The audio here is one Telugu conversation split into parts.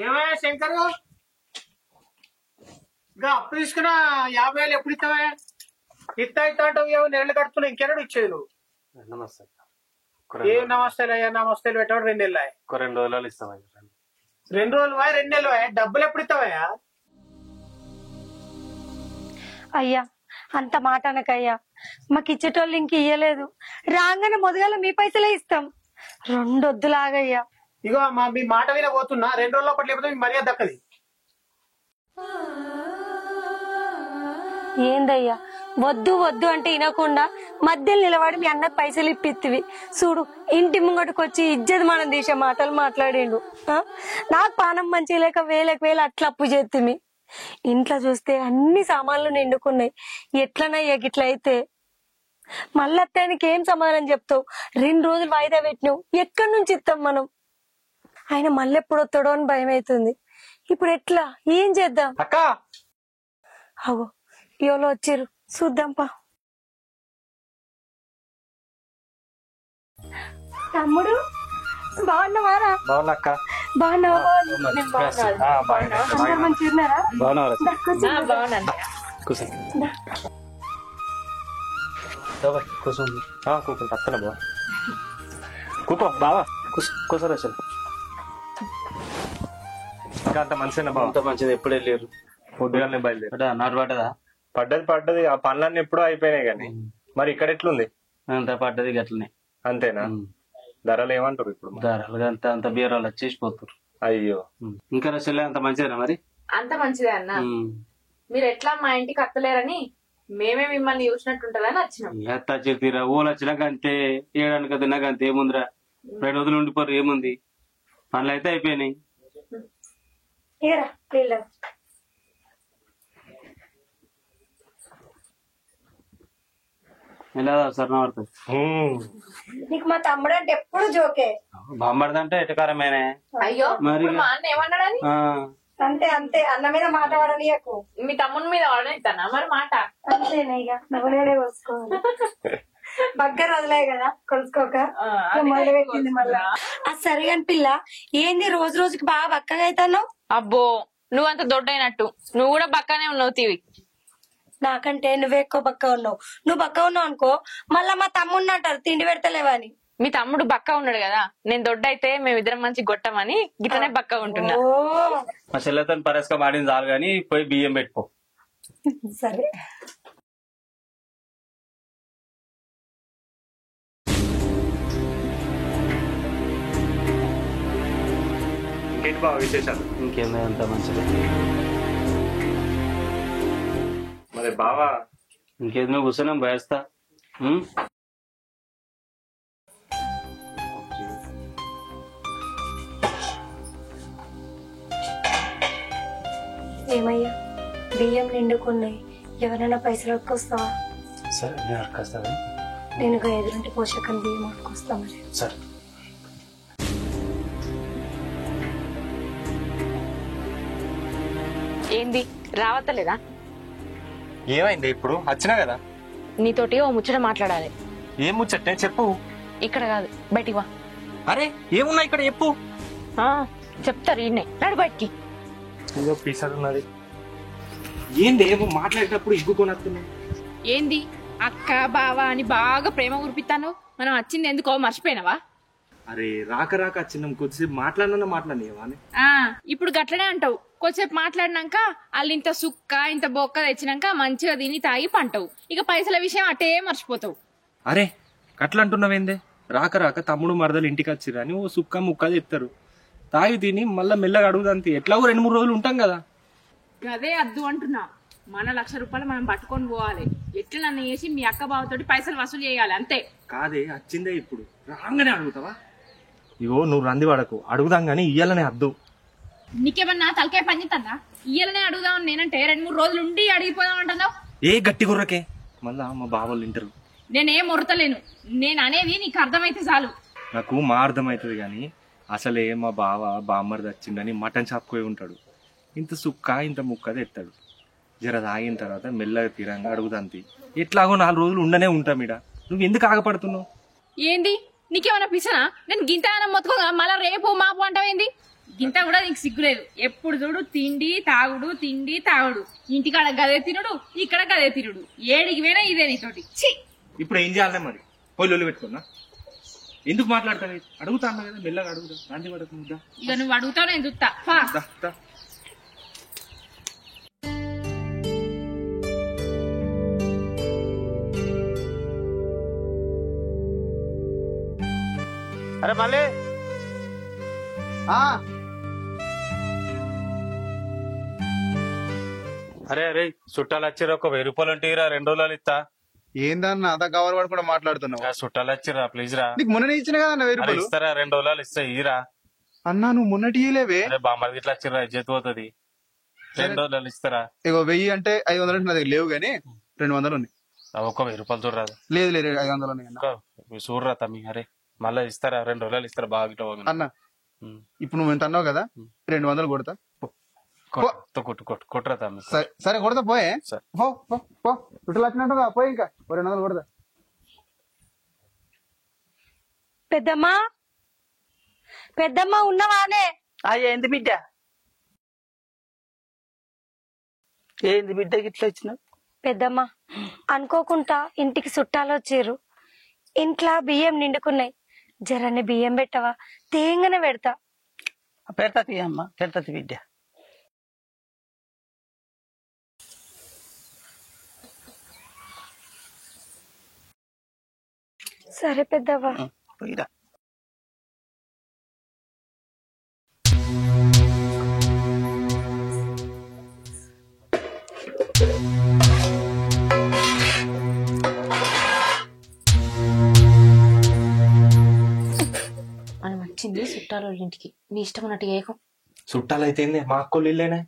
ఏమయ్యా శంకర్ ఇంకా అప్పు తీసుకున్న 50,000 ఎప్పుడు ఇస్తావా? ఇస్తా అంటావు ఏమో నెలలు కడుతున్నా ఇంకెన్నడు ఇచ్చేది నువ్వు. నమస్తే ఏం నమస్తేలు అయ్యా నమస్తేలు పెట్టాడు 2 నెలలు 2 రోజులు ఇస్తామయ్యా. 2 రోజులు 2 నెలలు డబ్బులు ఎప్పుడు ఇస్తావయ్యా? అయ్యా అంత మాట అనకయ్యా, మాకు ఇచ్చేటోళ్ళు ఇంక ఇయ్యలేదు. రాగానే మొదగల మీ పైసలే ఇస్తాం. 2 వద్దులాగయ్యా. ఇగో మీ మాట వినబోతున్నా 2 రోజుల పట్ల లేకపోతే మీకు మర్యాద దక్కది. ఏందయ్యా వద్దు వద్దు అంటే వినకుండా మధ్యలో నిలబడి మీ అన్న పైసలు ఇప్పిత్తివి చూడు. ఇంటి ముంగటికి వచ్చి ఇజ్జత్ మనం తీసే మాటలు మాట్లాడిండు. నాకు పానం మంచి లేక వేలకు వేలు అట్లా అప్పు చేతిమి. ఇంట్లో చూస్తే అన్ని సామాన్లు నిండుకున్నాయి. ఎట్లనయ్యా గిట్ల అయితే? మళ్ళీ అత్తానికి ఏం సమాధానం చెప్తావు? 2 రోజులు వాయిదా పెట్టినావు, ఎక్కడి నుంచి ఇస్తాం మనం? ఆయన మళ్ళీ ఎప్పుడు వస్తాడో అని భయం అవుతుంది. ఇప్పుడు ఎట్లా ఏం చేద్దాం? అక్క అగో ఎవరో వచ్చిర్రు, చూద్దాంపా. తమ్ముడు బాగున్నావారా? బాగున్నా అక్క. బాగున్నావా? అందరు మంచిగా ఉన్నారా? కూర్చుంటా అక్కన బా కూకో బావా కూర్చోరు అసలు. ఇంకా అంత మంచిగా బావ? అంత మంచిది. ఎప్పుడు వెళ్ళారు? పొద్దుగానే బయలుదేరి. నాటు పడ్డదా? పడ్డది. ఆ పనులన్నీ ఎప్పుడో అయిపోయినాయి కానీ మరి ఇక్కడ ఎట్లుంది? అంత పడ్డది గట్లనే. అంతేనా? ధరలు ఏమంటారు ఇప్పుడు? ధరలు అంత బీరాలు వచ్చేసిపోతారు. అయ్యో ఇంకా చెల్లె అంత మంచిదేనా మరి? అంత మంచిదే అన్న. మీరు ఎట్లా మా ఇంటికి అత్తలేరని మేమే మిమ్మల్ని చూసినట్టుంటదని వచ్చినాం. ఎత్తా చెప్తీరా? ఊళ్ళు వచ్చినాక అంతే, ఏడానికి తిన్నాక అంతే. ఏముందిరా, 2 రోజులు ఉండిపోరు. ఏముంది, పనులు అయితే అయిపోయినాయి. ఎలా సరణ పడుతుంది? నీకు మా తమ్ముడు అంటే ఎప్పుడు జోకే. బాంబడదంటే ఎటకారమేనే. అయ్యో మరి మా అన్న ఏమన్నాడని? అంతే అంతే, అన్న మీద మాట వాడనీయకు. మీ తమ్ముని మీద వాడనిస్తానా మరి మాట? అంతేనా? ఇక నవ్వులేడే కోసుకోవాలి. బగ్గర వదిలే కదా కొలుసుకోక మొదలు పెట్టింది మళ్ళా. అది సరిగాని పిల్ల ఏంది రోజు రోజుకి బాగా బక్కగా అవుతాను? అబ్బో నువ్వంత దొడ్డైనట్టు నువ్వు కూడా బక్కనే ఉన్నావు తీవి. నాకంటే నువ్వే ఎక్కువ బక్క ఉన్నావు. నువ్వు బక్క ఉన్నావు అనుకో మళ్ళా మా తమ్ముడిని అంటారు తిండి పెడతలేవా అని. మీ తమ్ముడు బక్క ఉన్నాడు కదా, నేను దొడ్డైతే మేమిద్దరం మంచి గొట్టమని గిట్టనే బక్క ఉంటున్నా. మా చెల్లెతో పరస్గా మాడింది చాలు గాని పోయి బియ్యం పెట్టుకో. సరే. ఇంకేంటి బావ విశేషాలు? ఇంకేందో అంత మంచిది. మరి బావా ఇంకేది నువ్వు కూర్చొని భయస్తా. ఏమయ్యా బియ్యం నిండుకున్నాయి, ఎవరైనా పైసలు అడుకొస్తావా? సరే నేను అడగస్తాను. నేను ఎదురుంటి పోషకం బియ్యం అడుకొస్తా మరి. సరే. ఏంది రావత్తలేదా? ఏమైంది? ఇప్పుడు వచ్చినా కదా. నీతోటి ఓ ముచ్చట మాట్లాడాలి. ఏం ముచ్చట్టే చెప్పు. ఇక్కడ కాదు, బయటికి వా. అరే ఏమున్నా ఇక్కడ చెప్పు. చెప్తారు ఈయనే, నడు బయటికి. పీసాడున్నది ఏంది? ఏమో మాట్లాడేటప్పుడు ఇగ్గుకొని. ఏంది అక్క బావ అని బాగా ప్రేమ కురిపిస్తాను. మనం వచ్చింది ఎందుకో మర్చిపోయినావా? అరే రాక వచ్చినాం, కొద్దిసేపు మాట్లాడినా ఇప్పుడు గట్లనే అంటావు. కొద్దిసేపు మాట్లాడినాక వాళ్ళు ఇంత సుక్క ఇంత బొక్క తెచ్చినాక మంచిగా తిని తాగి పంటవు. ఇక పైసల విషయం అటే మర్చిపోతావు. అరే గట్ల అంటున్నావేందే? రాక తమ్ముడు మరదలు ఇంటికి వచ్చిర్రు అని ఓ సుక్క ముక్క తెస్తారు. తాగి తిని మళ్ళా మెల్లగా అడుగుదంతే. ఎట్లాగో 2-3 రోజులు ఉంటాం కదా. అదే అద్దు అంటున్నా. మన 1,00,000 రూపాయలు మనం పట్టుకొని పోవాలి. ఎట్లా నన్ను చేసి మీ అక్క బావతోటి పైసలు వసూలు చేయాలి అంతే. కాదే వచ్చిందే ఇప్పుడు రాగానే అడుగుతావా? ఇగో నువ్వు రంది వాడకు, అడుగుదాం గానీ ఇయ్యాలనే అద్దు. నీకేమన్నా తలకాయ పనిచేస్తుందా? ఇయ్యాలనే అడుగుదాం నేనంటే 2-3 రోజులు ఉండి అడిగిపోదాం అంటున్నావు. ఏ గట్టి గుర్రకే మళ్ళా మా బావలు వింటారు. నేనేం మొరతలేను, నేను అనేది నీకు అర్థమైతే చాలు. నాకు మా అర్థమవుతుంది గాని అసలే మా బావ బామ్మర్ది వచ్చిండని మటన్ షాప్ పోయి ఉంటాడు. ఇంత సుక్క ఇంత ముక్క తెస్తాడు. జర తాగిన తర్వాత మెల్లగా తీరంగా అడుగుదాంతి. ఎట్లాగో 4 రోజులు ఉండనే ఉంటాం ఇడ. నువ్వు ఎందుకు ఆగపడుతున్నావు? ఏంది నీకేమన్నా పిసనా? నేను గింతగానం మొత్తుకోగా మళ్ళా రేపు మాపు అంటావేంది? ఇంత కూడా నీకు సిగ్గులేదు. ఎప్పుడు చూడు తిండి తాగుడు తిండి తాగుడు. ఇంటికాడ గదే తినుడు, ఇక్కడ గదే తినుడు. ఏడికి పోయినా ఇదే నీతోటి. ఛీ! ఇప్పుడు ఏం చేయాలి మరి? పోయి లొల్లి పెట్టుకున్నా ఎందుకు మాట్లాడతావు? అడుగుతా అన్నా కదా, మెల్లగా అడుగుదా, గాంధీ పడకుండా. ఇక నువ్వు అడుగుతావు, నేను చూస్తా. పా. అరే మళ్ళీ అరే అరే చుట్టాలు వచ్చిర్రా, ఒక 1000 రూపాయలు ఉంటే 2 రోజులు ఇస్తా. ఏందన్న అదా కవర్ పడకుండా మాట్లాడుతున్నావు? చుట్టాలు వచ్చిర్రా, ప్లీజ్ రా. నీకు మొన్న ఇచ్చిన కదా అన్న 1000 అరే రూపాయలు. ఇస్తారా, 2 రోజులు ఇస్తా, ఇరా. అన్నా నువ్వు మొన్నటి ఇయ్యలేవే. అరే బామ్మది ఇట్లా వచ్చిర్రా, ఇజ్జత్ పోతుంది. 2 రోజులు ఇస్తారా? ఇగో 1000 అంటే 500 అంటే నా దగ్గర లేవు గానీ 200 ఉన్నాయి. ఒక 1000 రూపాయలు చూడరాదు? లేదు లేదు 500 ఉన్నాయి అన్న. చూడరా తమ్మి. అరే మళ్ళా ఇస్తారా, 2 రోజులు ఇస్తారా? బాగా ఇట్లా అన్న ఇప్పుడు నువ్వు ఎంత అన్నావు కదా, 200 కొడతా. కొట్టరా తమ్మి. సరే కొడతా, పోయే. సరే. పో పో పో, చుట్టూ వచ్చినట్టుగా పోయి, ఇంకా 200 కొడతా. పెద్దమ్మా పెద్దమ్మా ఉన్నవానే? ఏంది బిడ్డ, ఏంది బిడ్డ గిట్లా వచ్చినావు? పెద్దమ్మా అనుకోకుండా ఇంటికి చుట్టాలు వచ్చారు. ఇంట్లో బియ్యం నిండుకున్నాయి. జరని బియ్యం పెట్టవా? తేంగనే పెడతా. పెడతది అమ్మ, పెడతది బిడ్డ. సరే పెద్దవా. పోయిరా. మనం వచ్చింది చుట్టాల ఇంటికి, నీ ఇష్టం ఉన్నట్టు ఏకం. చుట్టాలు అయితే మా అక్కోళ్ళు ఇల్లేనా?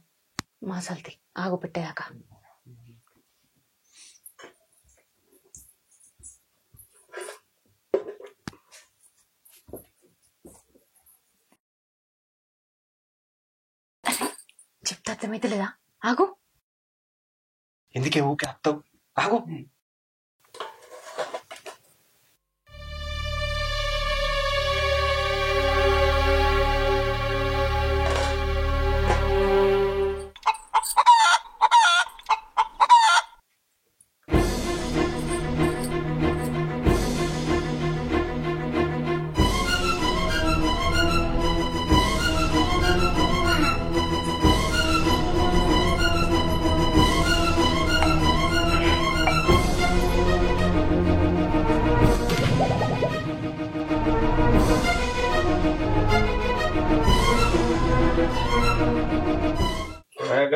మా సల్తి ఆగు పెట్టేదాకా. చెప్తే అర్థమైతే లేదా? ఆగు. ఎందుకే ఊకే అత్తావు? ఆగు.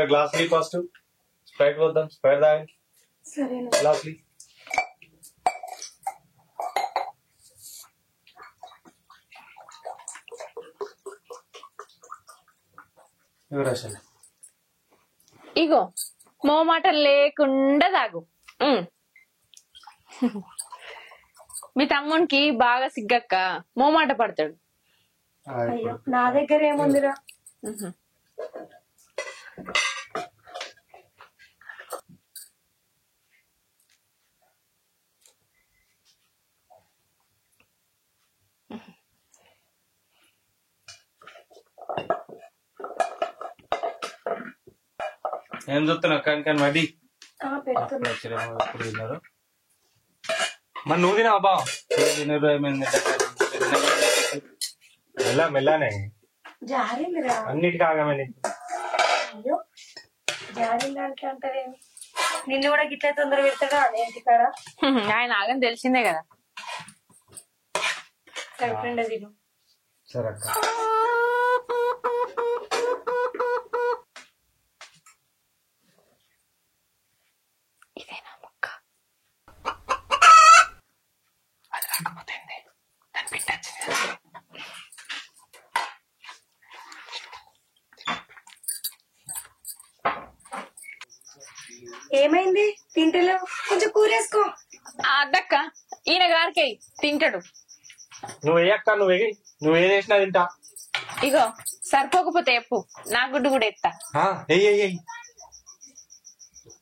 గ్లాస్ ली ఫస్ట్ స్ప్రైట్ వద్దాం. స్ప్రైట్ తాగండి. సరే గ్లాస్ ली. ఇగో మోమాట లేకుండా తాగు. మీ తమ్మునికి బాగా సిగ్గక్క, మోమాట పడతాడు. అయ్యో నా దగ్గర ఏముందిరా. ఏం చూస్తున్నావు? కానీ మడి తిన్నారు. మరి నువ్వు తినావా బా? తినరు. ఏమైంది? మెల్లానే జారిందిరా. అన్నిటికీ ఆగమని. అయ్యో జారిందానికి అంటారేమి? నిన్ను కూడా గిట్లా తొందర పెడతాడా ఇంటికాడ? ఆయన ఆగని తెలిసిందే కదా. సరిపోయింది తిను. సరే అక్క. ఇదేనా మొక్క? అది రాకపోతే దాని బిడ్డ వచ్చింది. ఏమైంది? తింటలేవు? కొంచెం కూరేసుకో. అద్దక్క ఈయన గారికి తింటాడు. నువ్వు వేయక్క, నువ్వు ఏదేసినా తింటా. ఇగో సరిపోకపోతే ఎప్పు, నా గుడ్డు కూడా ఎత్తా.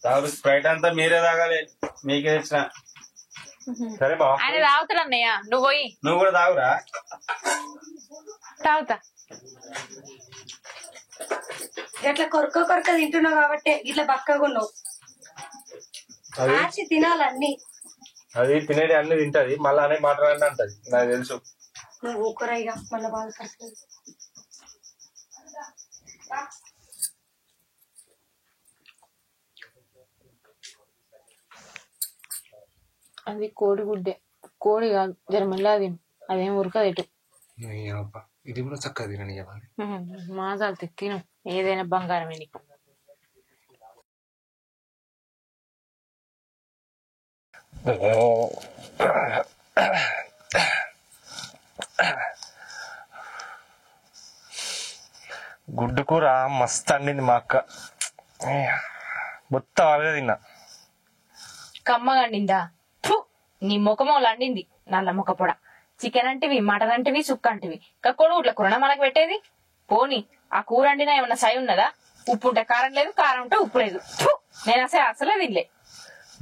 తాగు. స్ప్రైట్ అంతా మీరే తాగాలి, మీకే తెచ్చిన. సరే బా. ఆయన తాగుతాడు అన్నయ్య, నువ్వు పోయి. నువ్వు కూడా తాగురా. తాగుతా. ఇట్లా కొరక తింటున్నావు కాబట్టి ఇట్లా బక్కగా ఉన్నావు. ఆచి తినాలన్నీ. అది తినేది అన్ని తింటది, మళ్ళీ అనే మాట్లాడండి అంటది, నాకు తెలుసు. నువ్వు ఊకరాయిగా మళ్ళీ బాధపడుతుంది. అది కోడి గుడ్డే, కోడి కాదు, జర మెల్లగా తిను, అదేం ఉరకదు ఎటు. ఇది కూడా చక్కగా తినని చెప్పాలి. మాసాలు తిను, ఏదైనా బంగారమే నీకు. గుడ్డు కూర మస్తు అండింది మా అక్క, మొత్తం అలాగే తిన్నా. కమ్మగండిందా? నీ ముఖమోలు అండింది నల్ల ముఖ పొడ. చికెన్ అంటివి, మటన్ అంటివి, సుక్క అంటివి, కక్కోడు ఇట్లా కూర మనకు పెట్టేది. పోని ఆ కూర అండినా ఏమన్నా సై ఉన్నదా? ఉప్పు ఉంటే కారం లేదు, కారం ఉంటే ఉప్పు లేదు. నేను అసలే తినలే.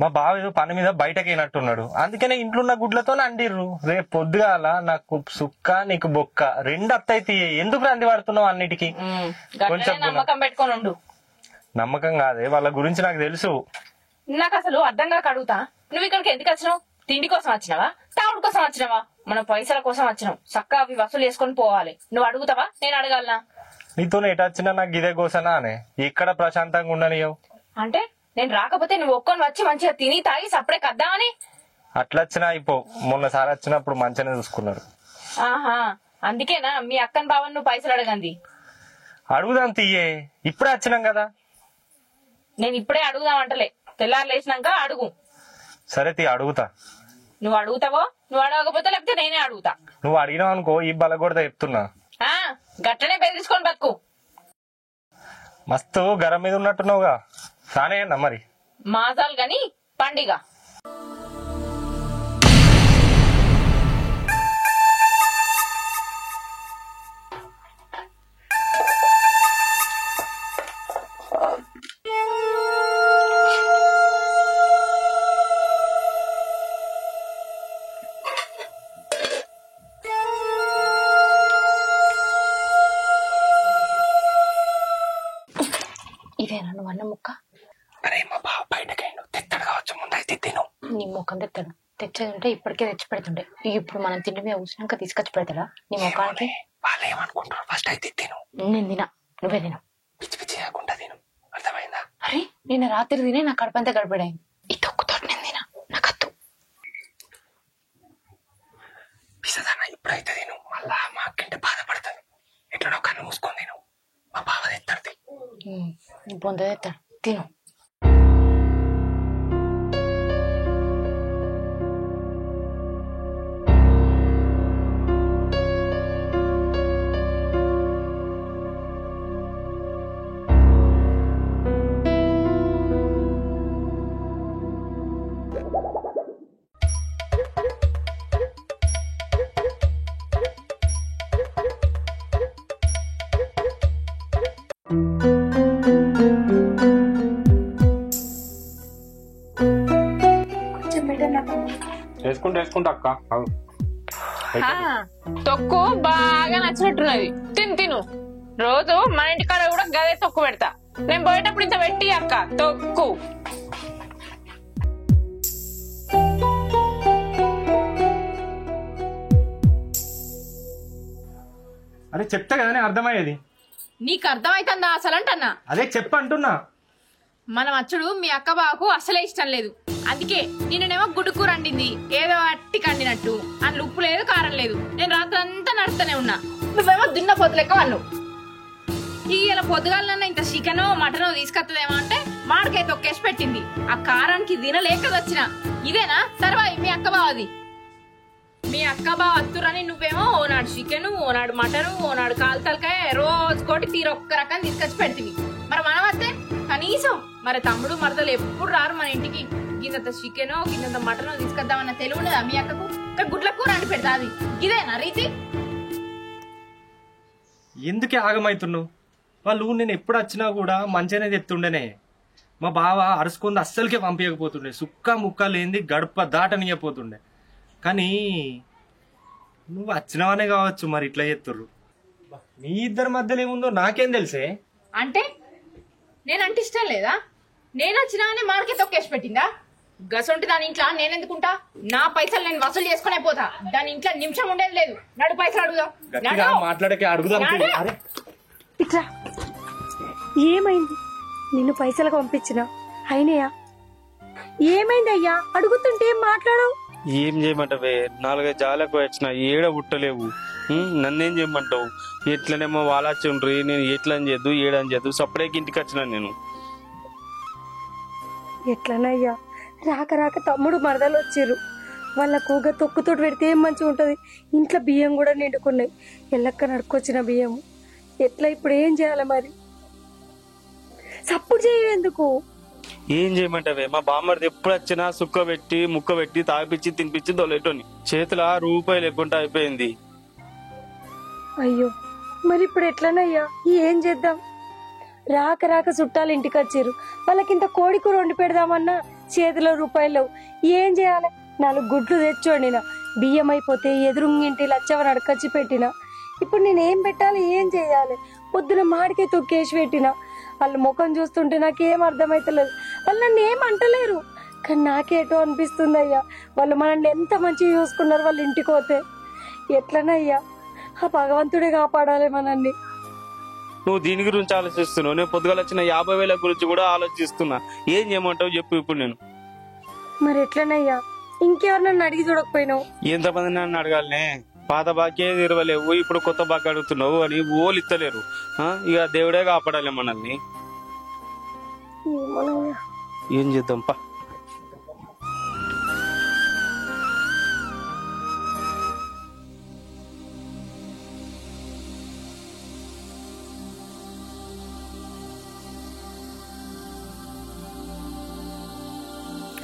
మా బావ ఏదో పని మీద బయటకి అయినట్టున్నాడు, అందుకనే ఇంట్లో ఉన్న గుడ్లతో అండిర్రు. రేపు పొద్దుగాల నాకు సుక్క నీకు బొక్క రెండు అత్తయితే ఎందుకు రంది పడుతున్నావు అన్నిటికీ? కొంచెం నమ్మకం పెట్టుకొని ఉండు. నమ్మకం కాదే, వాళ్ళ గురించి నాకు తెలుసు. నాకు అసలు అర్థం కాక అడుగుతా, నువ్వు ఇక్కడికి ఎందుకు వచ్చినావు? తిండి కోసం వచ్చినావా, తాగుడు కోసం వచ్చినావా? మన పైసల కోసం వచ్చినావు, చక్కగా అవి వసూలు చేసుకొని పోవాలి. నువ్వు అడుగుతావా? నేను అడగాలనా? నీతో ఎటొచ్చినా నాకు ఇదే కోసనా అనే, ఇక్కడ ప్రశాంతంగా ఉండనియవు అంటే నేను రాకపోతే నువ్వు ఒక్కొని వచ్చి మంచిగా తిని తాగి సప్పుడే కద్దామని? అట్లొచ్చినా అయిపో, మొన్నసారి వచ్చినప్పుడు మంచిగానే చూసుకున్నారు. ఆహా, అందుకేనా మీ అక్కని బావని నువ్వు పైసలు అడగండి? అడుగుదాం తీయే, ఇప్పుడే వచ్చినాం కదా. నేను ఇప్పుడే అడుగుదామంటలే, తెల్లారు లేచినాక అడుగు. సరే తీ, అడుగుతా. నువ్వు అడుగుతావో? నువ్వు అడగకపోతే లేకపోతే నేనే అడుగుతా. నువ్వు అడిగినావు అనుకో, ఈ బలగొడతా చెప్తున్నా. గట్టనే బెదిరించుకొని బతుకు. మస్తు గరం మీద ఉన్నట్టున్నావుగా, సానే అన్నా మరి. మాసాలు గాని పండిగ. ఇదేనా నువ్వు అన్న ముక్క? అరే మా బావ బయటకైండు, తెస్తాడు కావచ్చు, ముందైతే తిను. నీ ముఖం తెస్తాడు, తెచ్చేది ఉంటే ఇప్పటికే తెచ్చి పెడుతుండే. ఇప్పుడు మనం తిండి మీద కూర్చున్నాక తీసుకొచ్చి పెడతాడా నీ ముఖానికి? వాళ్ళు ఏమనుకుంటారు, ఫస్ట్ అయితే తిను. నేను తినా, నువ్వే తిను. పిచ్చి పిచ్చి కాకుండా తిను, అర్థమైందా? అరే నిన్న రాత్రి తినే నా కడుపంతా గడపడాయింది. ఈ తొక్కుతో నేను తినా, నాకు అత్తు. పిసదన్న ఇప్పుడైతే తిను, మళ్ళా మా అక్కంటే బాధపడతాను. ఎట్లా కన్ను మూసుకొని తిను, మా బావ తెస్తాడు. బొంద తెస్తాడు, తిను. వేసుకుంటా అక్క. తొక్కు బాగా నచ్చినట్టున్నది, తిను. రోజు మన ఇంటికాడ కూడా గదే తొక్కు పెడతా. నేను పోయేటప్పుడు ఇంత పెట్టి అక్క తొక్కు. అరే చెప్తా కదా అర్థమయ్యేది. నీకు అర్థమైతుందా అసలు అంటన్నా? అదే చెప్పంటున్నా. మనం అచ్చుడు మీ అక్క బావకు అసలే ఇష్టం లేదు, అందుకే నిన్ననేమో గుడ్డు కూర అండింది ఏదో అట్టి కండినట్టు. అందులో ఉప్పు లేదు, కారం లేదు. నేను రాత్రంతా నడుస్తూనే ఉన్నా, నువ్వేమో దున్న పొద్దులెక్క అన్ను. ఇలా పొద్దుగాలన్నా ఇంత చికెనో మటనో తీసుకొస్తుందేమో అంటే మామిడికాయ తొక్కేసి పెట్టింది. ఆ కారానికి తినలేక వచ్చిన. ఇదేనా తర్వాయి మీ అక్క బావది? మీ అక్క బావ అత్తురని నువ్వేమో ఓనాడు చికెన్, ఓనాడు మటన్, ఓనాడు కాలు తలకాయ రోజుకోటి తీరొక్క రకం తీసుకొచ్చి పెడుతుంది. మరి మనం వస్తే కనీసం మరి తమ్ముడు మరదలు ఎప్పుడు రారు మన ఇంటికి. గిన్నంత చికెనో గిన్నంత మటనో తీసుకొద్దామన్న తెలివి ఉండదా మీ అక్కకు? గుడ్ల కూర అండి పెడతా, అది ఇదేనా రీతి? ఎందుకే ఆగమైతున్నావు? వాళ్ళు నేను ఎప్పుడు వచ్చినా కూడా మంచిగానే తెస్తుండేనే. మా బావ అరుసుకుంది అస్సలకే పంపించకపోతుండే, సుక్క ముక్క లేనిది గడప దాటనియపోతుండే. కానీ నువ్వు వచ్చినవనే కావచ్చు మరి ఇట్లా చేస్తుర్రు. మీ ఇద్దరి మధ్యలో ఏముందో నాకేం తెలిసే. అంటే నేనంటే ఇష్టం లేదా? నేను వచ్చినా అని మార్కెట్ తొక్కేసి పెట్టిందా? గసొంటి దాని ఇంట్లో నేను ఎందుకుంటా? నా పైసలు నేను వసూలు చేసుకునే పోతా. దాని ఇంట్లో నిమిషం ఉండేది లేదు. నడు పైసలు అడుగుదాం. మాట్లాడకే అడుగుదాం. ఇట్లా ఏమైంది? నిన్ను పైసలకు పంపించిన అయినయా? ఏమైందయ్యా? అడుగుతుంటే ఏం మాట్లాడు? ఏం చేయమంటావే? 4 జాలకు వచ్చిన ఏడ పుట్టలేవు. నన్నేం చేయమంటావు? ఎట్లనేమో వాళ్ళొచ్చిండ్రి, నేను ఎట్లా అని చేద్దు ఏడని చేద్దు సపరేట్ ఇంటికి వచ్చిన నేను. ఎట్లనయ్యా? రాక రాక తమ్ముడు మరదలు వచ్చిర్రు. వాళ్ళ కూగ తొక్కుతోటి పెడితే ఏం మంచిగా ఉంటది. ఇంట్లో బియ్యం కూడా నిండుకున్నాయి. ఎల్లక్క నడుకొచ్చిన బియ్యం. ఎట్లా ఇప్పుడు ఏం చేయాలి మరి? సప్పుడు చేయెందుకు? ఏం చేయమంటావే? మా బామ్మర్ది ఎప్పుడు వచ్చినా సుక్క పెట్టి ముక్క పెట్టి తాగిపిచ్చి తినిపించి దొలేటోని. చేతుల రూపాయి లేకుండా అయిపోయింది. అయ్యో, మరి ఇప్పుడు ఎట్లనయ్యా? ఏం చేద్దాం? రాక రాక చుట్టాలు ఇంటికి వచ్చారు. వాళ్ళకింత కోడి కూర వండి పెడదామన్నా చేతిలో రూపాయలు. ఏం చేయాలి? 4 గుడ్లు తెచ్చోండిన బియ్యం అయిపోతే ఎదురుంగింటి లచ్చవని అడకచ్చి పెట్టిన. ఇప్పుడు నేనేం పెట్టాలి? ఏం చేయాలి? పొద్దున మాడికే తొక్కేసి పెట్టిన. వాళ్ళ ముఖం చూస్తుంటే నాకేం అర్థమైతలేదు. వాళ్ళు నన్ను ఏం అంటలేరు, కానీ నాకేటో అనిపిస్తుంది అయ్యా. వాళ్ళు మనల్ని ఎంత మంచిగా చూసుకున్నారు వాళ్ళ ఇంటికి పోతే. ఎట్లనయ్యా? ఆ భగవంతుడే కాపాడాలి మనల్ని. నువ్వు దీని గురించి ఆలోచిస్తున్నావు, నేను పొద్దుగాల వచ్చిన 50,000 గురించి కూడా ఆలోచిస్తున్నా. ఏం చేయమంటావు చెప్పు ఇప్పుడు నేను? మరి ఎట్లనయ్యా? ఇంకెవరు నన్ను అడిగి చూడకపోయినావు? ఎంతమంది నన్ను అడగాలనే? పాత బాకే ఇరవలేవు, ఇప్పుడు కొత్త బాకి అడుగుతున్నావు అని ఓళ్ళు ఇస్తలేరు. ఇక దేవుడే కాపాడాలి మనల్ని. ఏం చేద్దాం పా.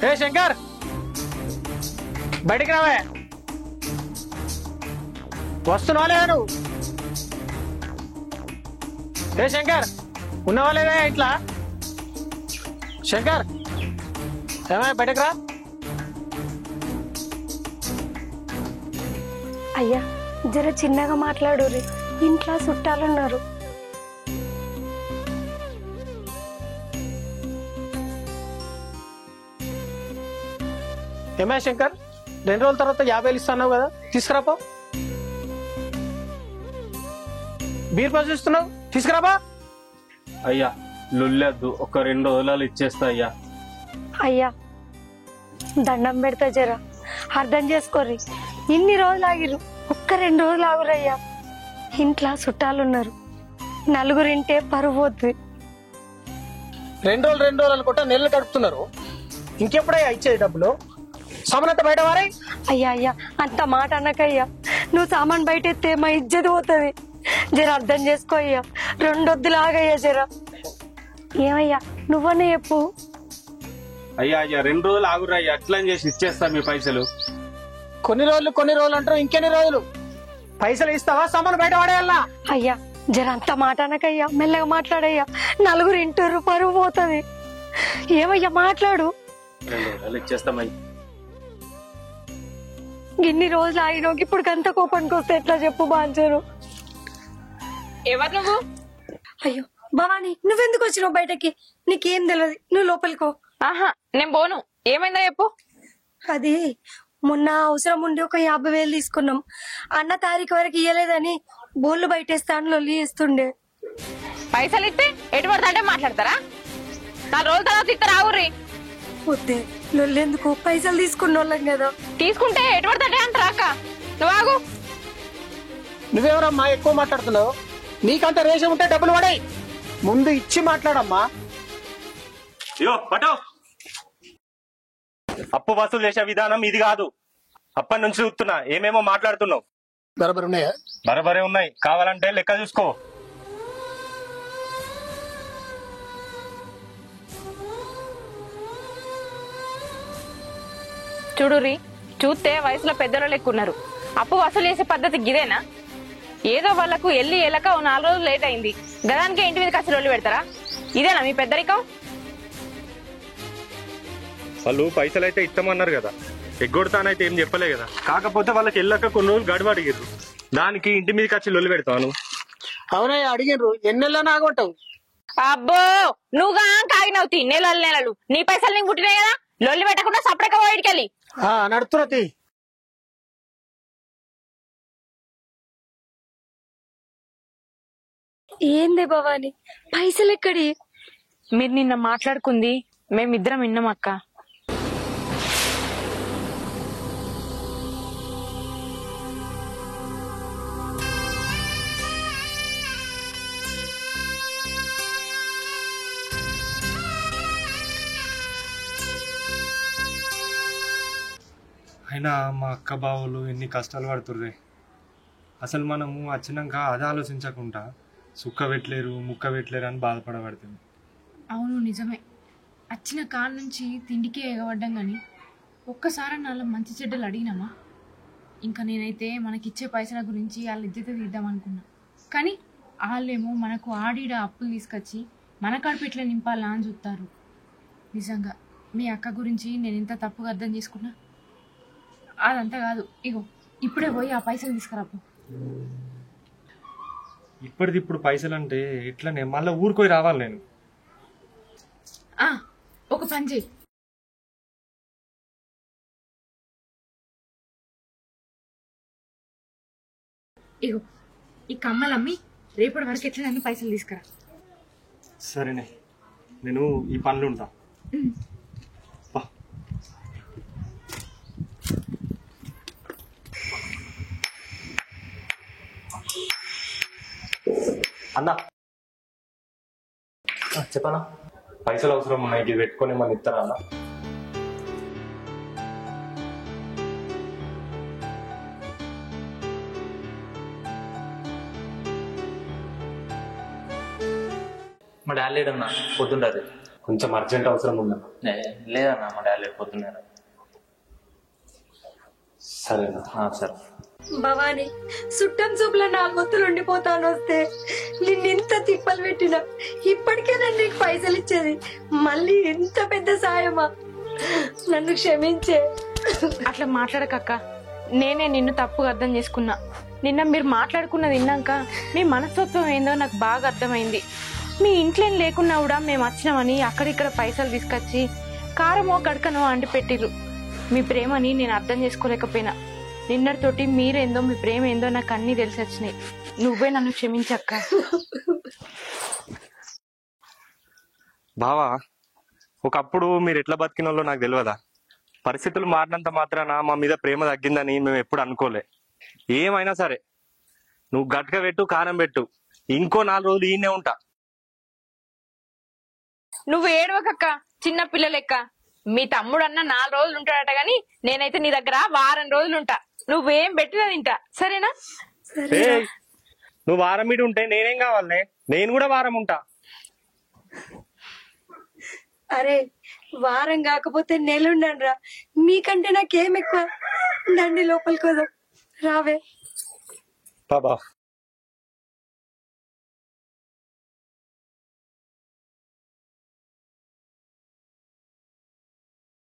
ఏ శంకర్, బయటికి రావే. వస్తున్నావా లేదా నువ్వు? ఏ శంకర్, ఉన్నావా లేదా ఇట్లా? శంకర్, ఏమయ్య బయటకు రా. అయ్యా, జర చిన్నగా మాట్లాడు. ఇంట్లో చుట్టాలున్నారు. ఏమయ్య శంకర్, 2 రోజుల తర్వాత 50,000 ఇస్తున్నావు కదా, తీసుకురాపో. బీర్ పాస్ ఇస్తున్నావు, తీసుకురాపా. అయ్యా లొల్లెద్దు, ఒక 2 రోజులు ఇచ్చేస్తా అయ్యా. అయ్యా దండం పెడతా, జర అర్థం చేసుకోర్రి. ఇన్ని రోజులు ఆగిరు, ఒక్క 2 రోజులు ఆగురయ్యా. ఇంట్లో చుట్టాలున్నారు. 4 ఇంటే పరువు పోతుంది. 2 రోజులు అనుకుంటా నెలలు గడుపుతున్నారు. ఇంకెప్పుడయ్యా ఇచ్చేది డబ్బులు? సామానంతా బయట వారే. అయ్యా అయ్యా, అంత మాట అన్నకయ్యా. నువ్వు సామాన్ బయట ఎత్తే మా ఇజ్జత్ పోతుంది. జర అర్థం చేసుకో అయ్యా. 2 వద్దులాగయ్యా జర. ఏమయ్యా నువ్వనే చెప్పు. అయ్యా 2 రోజులు ఆగురయ్యా, అట్లా చేసి ఇచ్చేస్తా మీ పైసలు. కొన్ని రోజులు అంటారు, ఇంకెన్ని రోజులు? పైసలు ఇస్తావా, సామాను బయట వాడేయాలా? అయ్యా జర అంత మాట అనకయ్యా, మెల్లగా మాట్లాడయ్యా. 4 ఇంటారు, పరువు పోతుంది. ఏమయ్యా మాట్లాడు. 2 రోజులు ఇచ్చేస్తామయ్యా. ఇన్ని రోజులు ఆగినోకి ఇప్పుడు గంత కోపానికి వస్తే ఎట్లా చెప్పు బాంచారు? ఎవరు నువ్వు? అయ్యో భవాని, నువ్వెందుకు వచ్చినావు బయటకి? నీకేం తెలియదు, నువ్వు లోపలికో. ఆహా, నేను పోను. ఏమైందో చెప్పు. అది మొన్న అవసరం ఉండి ఒక 50,000 తీసుకున్నాం. అన్న తారీఖు వరకు ఇయ్యలేదని బోళ్ళు బయటేస్తాను లొల్లి చేస్తుండే. పైసలు ఇస్తే ఎటు పడతాంటే మాట్లాడతారా? 4 రోజుల తర్వాత ఇస్తారు. ఆగుర్రి. వద్దే, లొల్లెందుకు? పైసలు తీసుకున్న వాళ్ళం కదా. తీసుకుంటే ఎటు పడతాంటే అంటారా అక్క? నువ్వు ఆగు. నువ్వెవరమ్మా ఎక్కువ మాట్లాడుతున్నావు? నీకంత రేషం ఉంటే డబ్బులు పడాయి, ముందు ఇచ్చి మాట్లాడమ్మా. పటో, అప్పు వసూలు చేసే విధానం ఇది కాదు. అప్పటి నుంచి చూస్తున్నా, ఏమేమో మాట్లాడుతున్నావు. బరాబర్ ఉన్నాయా? బరబరే ఉన్నాయి. కావాలంటే లెక్క చూసుకో. చూడురి, చూస్తే వయసులో పెద్దలు లెక్కున్నారు. అప్పు వసూలు చేసే పద్ధతి గిదేనా? ఏదో వాళ్లకు వెళ్ళి ఎలక 4 రోజులు లేట్ అయింది, గదానికే ఇంటి మీద కసి రొల్లి పెడతారా? ఇదేనా మీ పెద్దరికం? వాళ్ళు పైసలు అయితే ఇస్తామన్నారు కదా, ఎగ్గొడతానైతే ఏం చెప్పలే కదా. కాకపోతే వాళ్ళకి వెళ్ళక కొన్ని రోజులు గడువు అడిగారు, దానికి ఇంటి మీదకి వచ్చి లొల్లి పెడతాను. అవునయ్య అడిగినరు, ఎన్నెల్లో నాగొంటావు. అబ్బో నువ్వుగా కాగినవుతి నెలలు నెలలు నీ పైసలు నీకు పుట్టినాయి కదా లొల్లి పెట్టకుండా సపరేట్ పోయికెళ్ళి నడుతున్నతి ఏందే భవాని పైసలు ఎక్కడి? మీరు నిన్న మాట్లాడుకుంది మేమిద్దరం విన్నాం అక్క. అయినా మా అక్క బావులు ఎన్ని కష్టాలు పడుతుర్రే. అసలు మనము వచ్చినాక అది ఆలోచించకుండా సుక్క పెట్టలేరు ముక్క పెట్టలేరు అని బాధపడబడుతుంది. అవును నిజమే. వచ్చిన కాడ నుంచి తిండికే ఎగబడ్డాం కానీ ఒక్కసారి నాలో మంచి చెడ్డలు అడిగినామా? ఇంకా నేనైతే మనకిచ్చే పైసల గురించి వాళ్ళ ఇద్దరితో తీద్దామనుకున్నా. కానీ వాళ్ళేమో మనకు ఆడిడ అప్పులు తీసుకొచ్చి మన కడుపెట్లా నింపాలా అని చూస్తారు. నిజంగా మీ అక్క గురించి నేను ఎంత తప్పుగా అర్థం చేసుకున్నా. అదంతా కాదు, ఇగో ఇప్పుడే పోయి ఆ పైసలు తీసుకురాపు. ఇప్పటిది ఇప్పుడు పైసలు అంటే ఎట్లనే మళ్ళీ ఊరుకోయి రావాలి నేను. ఒక పని చేయి, ఇగో ఈ కమ్మలు అమ్మి రేపటి వరకు ఎట్లా అన్ని పైసలు తీసుకురా. సరేనే, నేను ఈ పనులు ఉంటా. అన్నా చెప్పనా? పైసలు అవసరం ఉన్నాయి, ఇది పెట్టుకొని మన ఇస్తారా అన్న? మా డాడీ లేడన్నా, పొద్దుండదు. కొంచెం అర్జెంట్ అవసరం ఉందన్న. లేదన్నా మా డాడీ లేడు, పొద్దున్నారు. సరేనా? సరే. భవాని సుట్టం చూపుల నా గొత్తులు ఉండిపోతాను వస్తే నిన్నింత తిప్పలు పెట్టినా ఇప్పటికే నన్ను నీకు పైసలు ఇచ్చేది, మళ్ళీ ఎంత పెద్ద సాయమా? నన్ను క్షమించే. అట్లా మాట్లాడకక్క, నేనే నిన్ను తప్పుగా అర్థం చేసుకున్నా. నిన్న మీరు మాట్లాడుకున్నది విన్నాక మీ మనస్తత్వం ఏందో నాకు బాగా అర్థమైంది. మీ ఇంట్లో లేకున్నా కూడా మేము వచ్చినామని అక్కడిక్కడ పైసలు తీసుకొచ్చి కారమో గడకనో అంటి పెట్టిర్రు. మీ ప్రేమని నేను అర్థం చేసుకోలేకపోయినా. నిన్నటితోటి మీరేందో మీ ప్రేమ ఏందో నాకు అన్నీ తెలిసి వచ్చినాయి. నువ్వే నన్ను క్షమించక్క. బావా, ఒకప్పుడు మీరు ఎట్లా బతికినోళ్ళో నాకు తెలియదా? పరిస్థితులు మారినంత మాత్రాన మా మీద ప్రేమ తగ్గిందని మేము ఎప్పుడు అనుకోలే. ఏమైనా సరే నువ్వు గట్క పెట్టు, కారం పెట్టు, ఇంకో 4 రోజులు ఈయనే ఉంటా. నువ్వు ఏడవకక్క, చిన్న పిల్లలెక్క. మీ తమ్ముడు అన్న 4 రోజులు ఉంటాడట గాని నేనైతే నీ దగ్గర వారం రోజులు ఉంటా. నువ్వేం పెట్టినా తింటా, సరేనా? నువ్వు వారం మీద ఉంటే నేనేం కావాలనే? నేను కూడా వారం ఉంటా. అరే వారం కాకపోతే నెలుండండి రా, మీకంటే నాకేం ఎక్కువ. దండి లోపలికి వదాం, రావే. బాబా